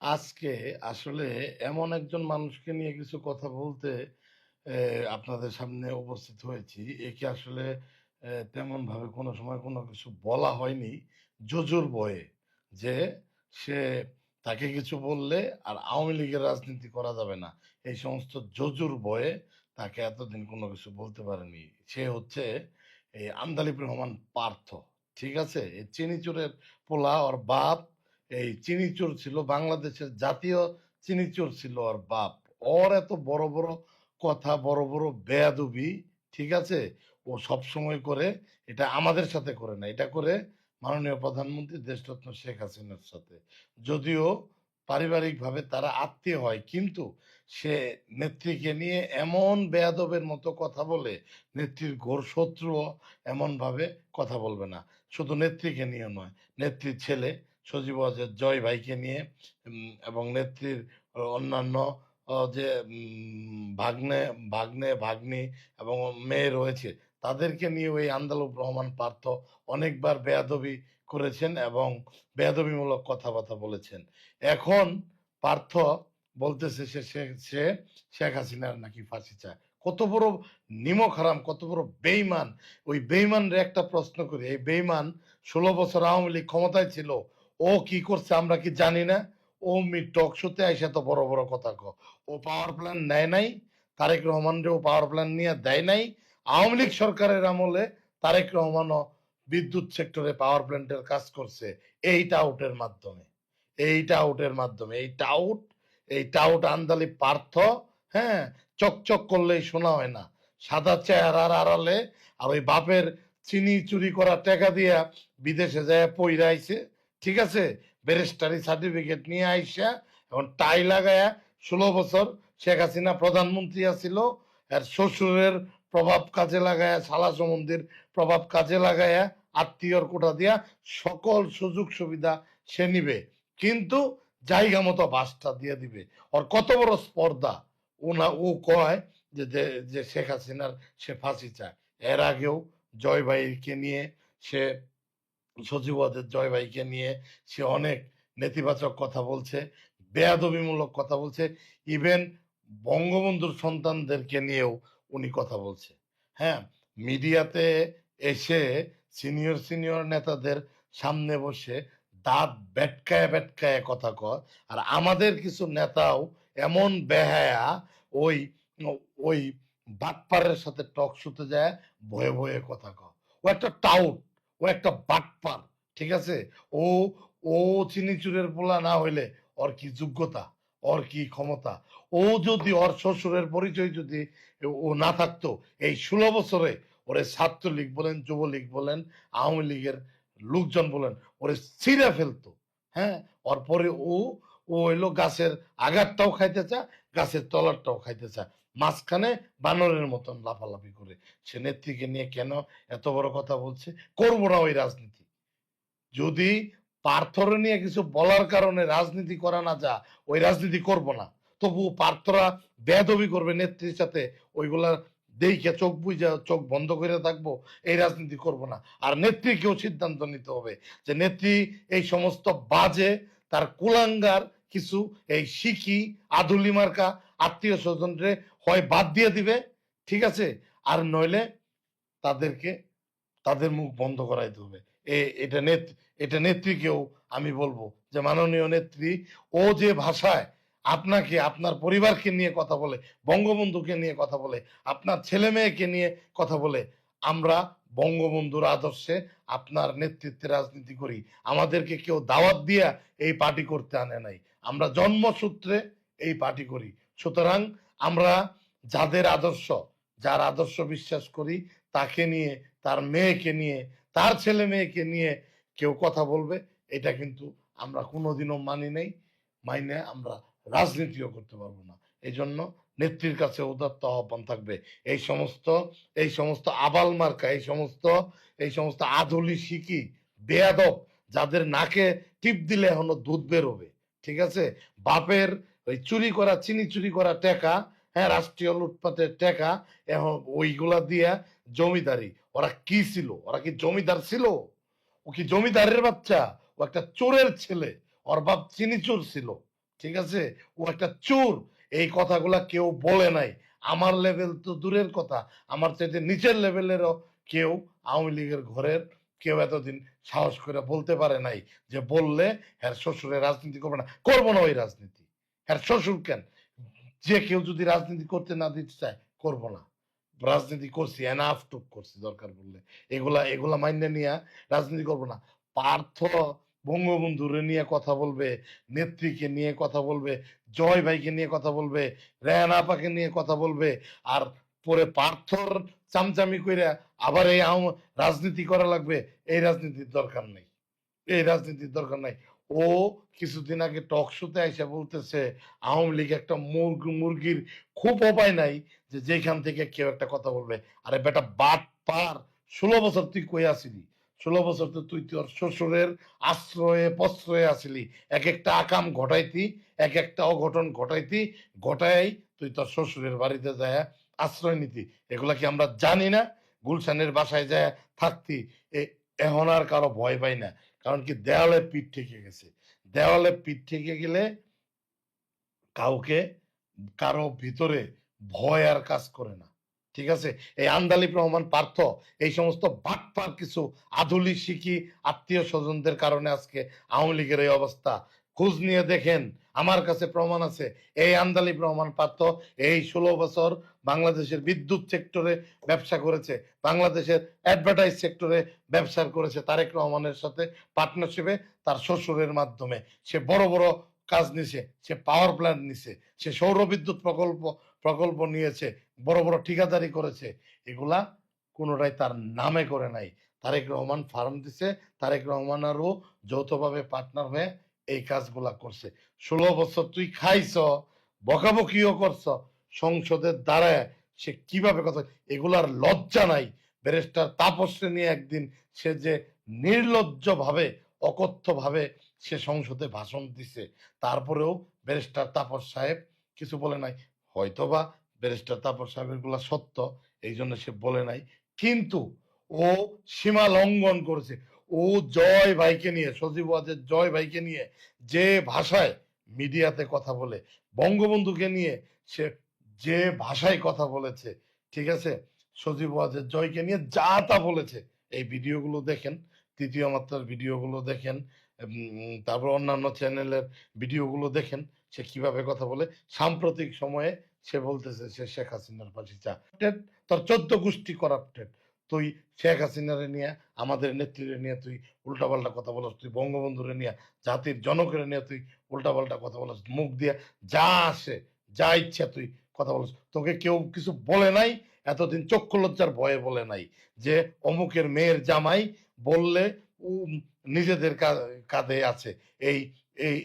আজকে আসলে এমন একজন মানুষকে নিয়ে কিছু কথা বলতে আপনাদের সামনে উপস্থিত হয়েছি। একে আসলে তেমন ভাবে কোনো সময় কোনো কিছু বলা হয়নি জোজুর বয়ে যে সে তাকে কিছু বললে আর আওয়ামী লীগের রাজনীতি করা যাবে না, এই সমস্ত জোজুর বয়ে তাকে এতদিন কোনো কিছু বলতে পারেনি। সে হচ্ছে এই আন্দালিব রহমান পার্থ। ঠিক আছে, এই চিনিচুরের পোলা, ওর বাপ এই চিনিচোর ছিল, বাংলাদেশের জাতীয় চিনিচোর ছিল ওর বাপ। ওর এত বড় বড় কথা, বড় বড় বেয়াদবি, ঠিক আছে, ও সব সময় করে। এটা আমাদের সাথে করে না, এটা করে মাননীয় প্রধানমন্ত্রী দেশরত্ন শেখ হাসিনার সাথে। যদিও পারিবারিকভাবে তারা আত্মীয় হয়, কিন্তু সে নেত্রীকে নিয়ে এমন বেয়াদবের মতো কথা বলে, নেত্রীর ঘোর শত্রু এমন ভাবে কথা বলবে না। শুধু নেত্রীকে নিয়ে নয়, নেত্রীর ছেলে সজীব ওয়াজেদ জয় ভাইকে নিয়ে এবং নেত্রীর অন্যান্য যে ভাগ্নে ভাগ্নে ভাগ্নি এবং মেয়ে রয়েছে, তাদেরকে নিয়ে ওই আন্দালুব রহমান পার্থ অনেকবার বেয়াদবি করেছেন এবং বেয়াদবিমূলক কথাবার্তা বলেছেন। এখন পার্থ বলতেছে সে সে সে শেখ হাসিনার নাকি ফাঁসি চায়। কত বড় নিমক হারাম, কত বড় বেইমান! ওই বেইমানরে একটা প্রশ্ন করি, এই বেইমান 16 বছর আওয়ামী লীগ ক্ষমতায় ছিল, ও কি করছে আমরা কি জানি না? ও টক শোতে আইসা তো বড় বড় কথা ও পাওয়ার প্ল্যান নেয় নাই, তারেক রহমানরে ও পাওয়ার প্ল্যান নিয়ে দেয় নাই। আওয়ামী লীগ সরকারের আমলে তারেক রহমানও বিদ্যুৎ সেক্টরে পাওয়ার প্ল্যান্টের কাজ করছে এই টাউটের মাধ্যমে। এই টাউট আন্দালি পার্থ। হ্যাঁ, চকচক করলেই শোনা হয় না, সাদা চেহারার আড়ালে আর ওই বাপের চিনি চুরি করা টাকা দিয়া বিদেশে যায় পইরা আইছে। ঠিক আছে, ব্যারিস্টারি সার্টিফিকেট নিয়ে আইসা এখন টাই লাগায়া 16 বছর শেখ হাসিনা প্রধানমন্ত্রী আছিল, আর শ্বশুরের প্রভাব কাজে লাগায়া, শালা সম্বন্ধীর প্রভাব কাজে লাগায়া, আত্মীয়র কোটা দিয়া সকল সুযোগ সুবিধা সে নিবে, কিন্তু জায়গা মতো বাসটা দিয়ে দিবে। ওর কত বড় স্পর্ধা! ও কয় যে যে শেখ হাসিনার সে ফাঁসি চায়। এর আগেও জয় ভাইকে নিয়ে সে, সচিবাদের জয় ভাইকে নিয়ে সে অনেক নেতিবাচক কথা বলছে, বেয়াদবিমূলক কথা বলছে। ইভেন বঙ্গবন্ধুর সন্তানদেরকে নিয়েও উনি কথা বলছে। হ্যাঁ, মিডিয়াতে এসে সিনিয়র সিনিয়র নেতাদের সামনে বসে দাঁত বেটকায় বেটকায় কথা কয়। আর আমাদের কিছু নেতাও এমন বেহায়া, ওই ওই বাটপারের সাথে টক শুতে যায়, ভয়ে ভয়ে কথা কয়। ও একটা টাউট, ও একটা বাটপার। ঠিক আছে, ও ও চিনিচুরের পোলা না হইলে ওর কি যোগ্যতা, ওর কি ক্ষমতা? ও যদি ওর শ্বশুরের পরিচয় যদি ও না থাকতো, এই 16 বছরে ওরে ছাত্রলীগ বলেন, যুবলীগ বলেন, আওয়ামী লীগের লোকজন বলেন, ওরে ছিঁড়ে ফেলতো। হ্যাঁ, ওর পরে ও ও হইলো গাছের আগারটাও খাইতে চায়, গাছের তলারটাও খাইতে চায়, মাঝখানে বানরের মতন লাফালাফি করে। সে নেত্রীকে নিয়ে কেন এত বড় কথা বলছে? করবো না ওই রাজনীতি। যদি পার্থর নিয়ে কিছু বলার কারণে রাজনীতি করা না যা, ওই রাজনীতি করব না। তবু পার্থরা বেয়াদবি করবে নেত্রীর সাথে, ওইগুলা দেখে চোখ বুঝা চোখ বন্ধ করে থাকবো, এই রাজনীতি করব না। আর নেত্রীকেও সিদ্ধান্ত নিতে হবে যে নেত্রী এই সমস্ত বাজে, তার কুলাঙ্গার কিছু এই শিখি আধুলি মার্কা আত্মীয় স্বজনরে হয় বাদ দিয়ে দিবে, ঠিক আছে, আর নইলে তাদেরকে তাদের মুখ বন্ধ করাইতে হবে। এটা এটা নেত্রীকেও আমি বলবো যে মাননীয় নেত্রী, ও যে ভাষায় আপনাকে, আপনার পরিবারকে নিয়ে কথা বলে, বঙ্গবন্ধুকে নিয়ে কথা বলে, আপনার ছেলে মেয়েকে নিয়ে কথা বলে, আমরা বঙ্গবন্ধুর আদর্শে আপনার নেতৃত্বে রাজনীতি করি। আমাদেরকে কেউ দাওয়াত দিয়া এই পার্টি করতে আনে নাই, আমরা জন্মসূত্রে এই পার্টি করি। সুতরাং আমরা যাদের আদর্শ, যার আদর্শ বিশ্বাস করি, তাকে নিয়ে, তার মেয়েকে নিয়ে, তার ছেলে মেয়েকে নিয়ে কেউ কথা বলবে, এটা কিন্তু আমরা কোনোদিনও মানি নাই, মাইনে আমরা রাজনীতিও করতে পারবো না। এই জন্য নেত্রীর কাছে উদাত্ত আহ্বান থাকবে, এই সমস্ত আবাল মার্কা, এই সমস্ত আধুলি শিকি বেয়াদব, যাদের নাকে টিপ দিলে এখনো দুধ বেরোবে, ঠিক আছে, বাপের ওই চুরি করা, চিনি চুরি করা টাকা, হ্যাঁ, রাষ্ট্রীয় লুটপাটের টাকা, এখন ওইগুলা দিয়া জমিদারি। ওরা কি ছিল? ওরা কি জমিদার ছিল? ও কি জমিদারের বাচ্চা? ও একটা চোরের ছেলে, ওর বাপ চিনি চোর ছিল। ঠিক আছে, ও একটা চোর। এই কথাগুলা কেউ বলে নাই। আমার লেভেল তো দূরের কথা, আমার চাইতে নিচের লেভেলেরও কেউ আওয়ামী লীগের ঘরের কেউ এতদিন সাহস করে বলতে পারে নাই যে বললে হ্যাঁ শ্বশুরের রাজনীতি করবে না, করবো না ওই রাজনীতি। হ্যাঁ শ্বশুর কেন, যে কেউ যদি রাজনীতি করতে না দিতে চায় করবো না। রাজনীতি করছি, এনাফ টুক করছি, দরকার পড়লে এগুলা এগুলা মাইনে নিয়ে রাজনীতি করবো না। পার্থ বঙ্গবন্ধুরে নিয়ে কথা বলবে, নেত্রীকে নিয়ে কথা বলবে, জয় ভাইকে নিয়ে কথা বলবে, রেহানা আপাকে নিয়ে কথা বলবে, আর পরে পার্থর চামচামি কইরা আবার এই রাজনীতি করা লাগবে। এই রাজনীতির দরকার নেই, এই রাজনীতির দরকার নাই। ও কিছুদিন আগে টক শোতে আইসা বলতেছে আওয়ামী লীগ একটা মুরগির খুব উপায় নাই যে যেখান থেকে কেউ একটা কথা বলবে। আরে বেটা বাট পার, 16 বছর তুই কই আসিলি? 16 বছর তো তুই তোর শ্বশুরের আশ্রয়ে প্রশ্রয়ে আসিলি, এক একটা আকাম ঘটাইতি, এক একটা অঘটন ঘটাইতি, ঘটাই তুই তোর শ্বশুরের বাড়িতে যায় আশ্রয় নিতি। এগুলা কি আমরা জানি না? গুলশানের বাসায় যায় থাকতি। এখন আর কারো ভয় পাই না, কারণ কি দেওয়ালে পিঠ ঠেকে গেছে। দেওয়ালে পিঠ ঠেকে গেলে কাউকে কারো ভিতরে ভয় আর কাজ করে না। ঠিক আছে, এই আন্দালিব রহমান পার্থ এই সমস্ত বাটপার কিছু আধুলি শিখি আত্মীয় স্বজনদের কারণে আজকে আওয়ামী লীগের এই অবস্থা। খোঁজ নিয়ে দেখেন, আমার কাছে প্রমাণ আছে। এই আন্দালিব রহমান পার্থ এই 16 বছর বাংলাদেশের বিদ্যুৎ সেক্টরে ব্যবসা করেছে, বাংলাদেশের অ্যাডভার্টাইজ সেক্টরে ব্যবসা করেছে তারেক রহমানের সাথে পার্টনারশিপে, তার শ্বশুরের মাধ্যমে। সে বড় বড় কাজ নিছে, সে পাওয়ার প্ল্যান্ট নিছে, সে সৌর বিদ্যুৎ প্রকল্প নিয়েছে, বড় বড় ঠিকাদারি করেছে। এগুলা কোনোটাই তার নামে করে নাই। তারেক রহমান ফার্ম দিছে, তারেক রহমান আরও যৌথভাবে পার্টনার হয়ে এই কাজগুলা করছে। 16 বছর তুই খাইছ, বকাবকিও করছ, সংসদের দ্বারায় সে কিভাবে কথা, এগুলার লজ্জা নাই? ব্যারিস্টার তাপসকে নিয়ে একদিন সে যে নির্লজ্জ ভাবে, অকথ্য ভাবে সে সংসদে ভাষণ দিছে, তারপরেও ব্যারিস্টার তাপস সাহেব কিছু বলে নাই। হয়তোবা ব্যারিস্টার তাপস সাহেবের গুলা সত্য, এই জন্য সে বলে নাই, কিন্তু ও সীমা লঙ্ঘন করেছে। ও জয় ভাইকে নিয়ে, সজীব ওয়াজেদ জয় ভাইকে নিয়ে যে ভাষায় মিডিয়াতে কথা বলে, বঙ্গবন্ধুকে নিয়ে সে যে ভাষায় কথা বলেছে, ঠিক আছে, সজীব ওয়াজেদ জয়কে নিয়ে যা তা বলেছে, এই ভিডিওগুলো দেখেন, তৃতীয় মাত্রার ভিডিওগুলো দেখেন, তারপর অন্যান্য চ্যানেলের ভিডিওগুলো দেখেন, সে কিভাবে কথা বলে। সাম্প্রতিক সময়ে সে বলতেছে সে শেখ হাসিনার পাশে চা, তোর 14 গোষ্ঠী করাপ্টেড। তুই শেখ হাসিনারে নিয়ে, আমাদের নেত্রীরে নিয়ে তুই উল্টাপাল্টা কথা বলস, তুই বঙ্গবন্ধুরে নিয়ে, জাতির জনকের নিয়ে তুই উল্টাপাল্টা কথা বলস, মুখ দিয়ে যা আসে যা ইচ্ছা তুই কথা বলস। তোকে কেউ কিছু বলে নাই, এতদিন চক্ষু লজ্জার ভয়ে বলে নাই যে অমুকের মেয়ের জামাই বললে নিজেদের কাঁধে আছে। এই এই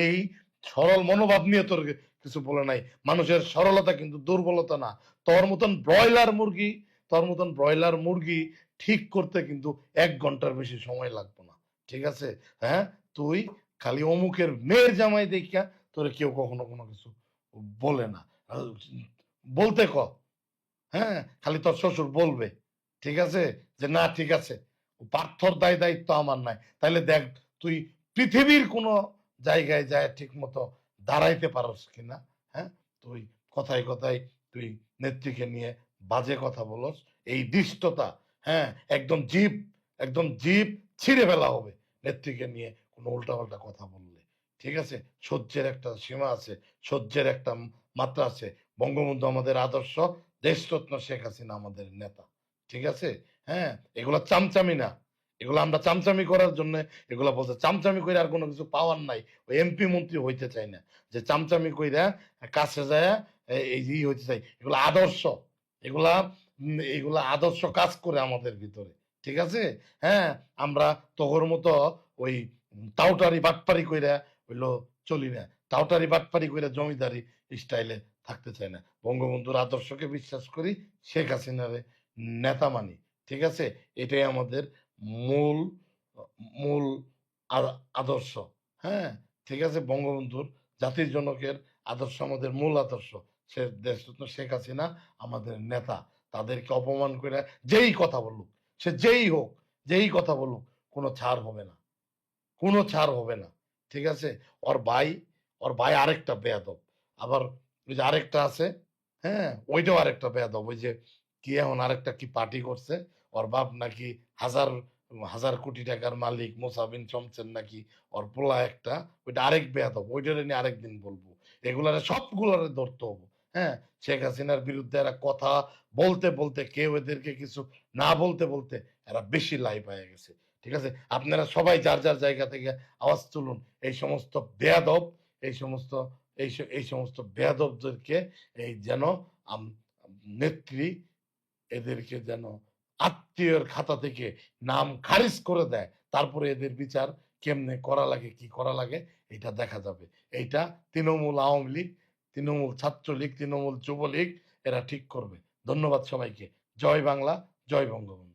এই সরল মনোভাব নিয়ে তোর কিছু বলে নাই। মানুষের সরলতা কিন্তু দুর্বলতা না। তোর মতন ব্রয়লার মুরগি, তোর মতন ব্রয়লার মুরগি ঠিক করতে কিন্তু 1 ঘন্টার বেশি সময় লাগবে না। ঠিক আছে, হ্যাঁ, তুই খালি অমুকের মেয়ের জামাই দেখা তোরে কেউ কখনো কোনো কিছু বলে না। বলতে ক, হ্যাঁ, খালি তোর শ্বশুর বলবে, ঠিক আছে, যে না ঠিক আছে, পার্থর দায়িত্ব আমার নাই। তাইলে দেখ তুই পৃথিবীর কোন জায়গায় যায় ঠিক মতো দাঁড়াইতে পারস কিনা। হ্যাঁ, তুই কথায় কথায় তুই নেত্রীকে নিয়ে বাজে কথা বলস, এই দৃষ্টতা, হ্যাঁ, একদম জিভ ছিঁড়ে ফেলা হবে নেত্রীকে নিয়ে কোনো উল্টাপাল্টা কথা বললে। ঠিক আছে, সহ্যের একটা সীমা আছে, সহ্যের একটা মাত্রা আছে। বঙ্গবন্ধু আমাদের আদর্শ, দেশরত্ন শেখ হাসিনা আমাদের নেতা। ঠিক আছে, হ্যাঁ, এগুলা চামচামি না, এগুলো আমরা চামচামি করার জন্য এগুলা বলছে। চামচামি করে আর কোনো কিছু পাওয়ার নাই। ওই এমপি মন্ত্রী হইতে চাই না যে চামচামি কইরা কাছে যায় এই যে হইতে চাই। এগুলো আদর্শ, এগুলা এগুলা আদর্শ কাজ করে আমাদের ভিতরে। ঠিক আছে, হ্যাঁ, আমরা তোর মতো ওই টাউটারি বাটপারি কইরা হইলো চলি না, টাউটারি বাটপারি কইরা জমিদারি স্টাইলে থাকতে চাই না। বঙ্গবন্ধুর আদর্শকে বিশ্বাস করি, শেখ হাসিনারে নেতা মানি। ঠিক আছে, এটাই আমাদের মূল মূল আদর্শ। হ্যাঁ, ঠিক আছে, বঙ্গবন্ধুর জাতির জনকের আদর্শ আমাদের মূল আদর্শ। সে দেশরত্ন শেখ হাসিনা আমাদের নেতা। তাদেরকে অপমান করে যেই কথা বলুক, সে যেই হোক, যেই কথা বলুক, কোনো ছাড় হবে না, কোনো ছাড় হবে না। ঠিক আছে, ওর ভাই, ওর ভাই আরেকটা বেয়াদব। আবার ওই যে আরেকটা আছে, হ্যাঁ? ওইটাও আরেকটা বেয়াদব। ওই যে কি এখন আরেকটা কি পার্টি করছে। ওর বাপ নাকি হাজার, হাজার কোটি টাকার মালিক মুসা বিন শমসের নাকি ওর পোলা একটা। ওইটা আরেক বেয়াদব। ওইটারে নিয়ে আরেকদিন বলবো। এগুলারে সবগুলারে ধরতে হবে। হ্যাঁ? শেখ হাসিনার বিরুদ্ধে এরা কথা বলতে, বলতে কেউ এদেরকে কিছু না বলতে, বলতে এরা বেশি লাইভ হয়ে গেছে। ঠিক আছে? আপনারা সবাই যার, যার জায়গা থেকে আওয়াজ তুলুন। এই সমস্ত বেয়াদব, এই সমস্ত এই সমস্ত বেয়াদবদেরকে এই যেন আম নেত্রী এদেরকে যেন আত্মীয়ের খাতা থেকে নাম খারিজ করে দেয়। তারপরে এদের বিচার কেমনে করা লাগে, কি করা লাগে এটা দেখা যাবে। এইটা তৃণমূল আওয়ামী লীগ, তৃণমূল ছাত্রলীগ, তৃণমূল যুবলীগ এরা ঠিক করবে। ধন্যবাদ সবাইকে। জয় বাংলা, জয় বঙ্গবন্ধু।